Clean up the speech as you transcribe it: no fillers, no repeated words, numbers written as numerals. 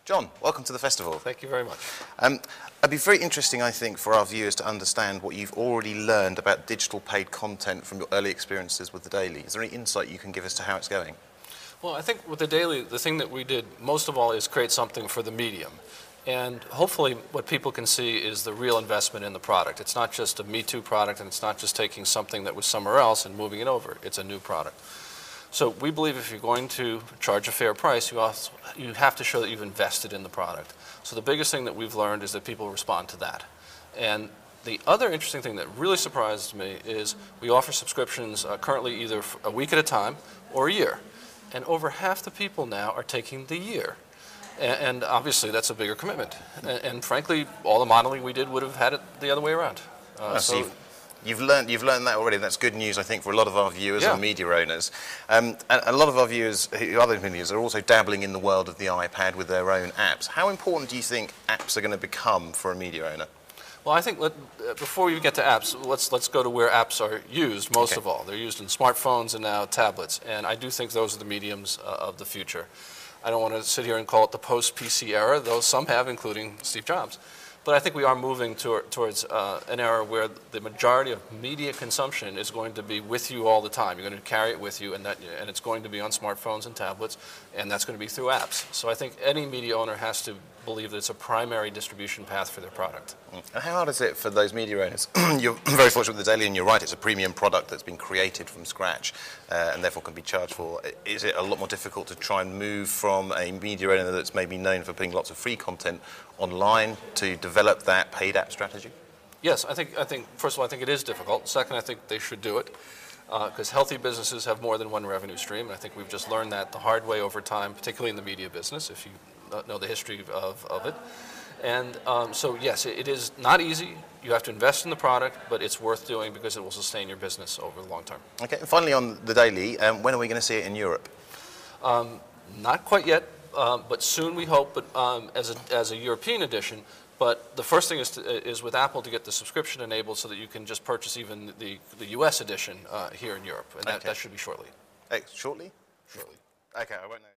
John, welcome to the festival. Thank you very much. It'd be very interesting, I think, for our viewers to understand what you've already learned about digital paid content from your early experiences with The Daily. Is there any insight you can give us to how it's going? Well, I think with The Daily, the thing that we did most of all is create something for the medium. And hopefully what people can see is the real investment in the product. It's not just a Me Too product, and it's not just taking something that was somewhere else and moving it over. It's a new product. So we believe if you're going to charge a fair price, you have to show that you've invested in the product. So the biggest thing that we've learned is that people respond to that. And the other interesting thing that really surprised me is we offer subscriptions currently either a week at a time or a year. And over half the people now are taking the year. And obviously that's a bigger commitment. And frankly, all the modeling we did would have had it the other way around. So you've learned that already. That's good news, I think, for a lot of our viewers and media owners. And a lot of our viewers, other medias, are also dabbling in the world of the iPad with their own apps. How important do you think apps are going to become for a media owner? Well, I think before we get to apps, let's go to where apps are used most of all. They're used in smartphones and now tablets, and I do think those are the mediums of the future. I don't want to sit here and call it the post-PC era, though some have, including Steve Jobs. But I think we are moving towards an era where the majority of media consumption is going to be with you all the time. You're going to carry it with you, and it's going to be on smartphones and tablets, and that's going to be through apps. So I think any media owner has to believe that it's a primary distribution path for their product. And how hard is it for those media owners? You're very fortunate with The Daily, and you're right, it's a premium product that's been created from scratch and therefore can be charged for. Is it a lot more difficult to try and move from a media owner that's maybe known for putting lots of free content online to develop that paid app strategy? Yes, I think first of all, I think it is difficult. Second, I think they should do it because healthy businesses have more than one revenue stream. And I think we've just learned that the hard way over time, particularly in the media business, if you know the history of it. And so yes, it is not easy. You have to invest in the product, but it's worth doing because it will sustain your business over the long term. Okay, and finally on The Daily, when are we going to see it in Europe? Not quite yet, but soon we hope, but as a European edition. But the first thing is with Apple to get the subscription enabled so that you can just purchase even the US edition here in Europe, and that should be shortly. Shortly? Shortly. Okay, I won't know.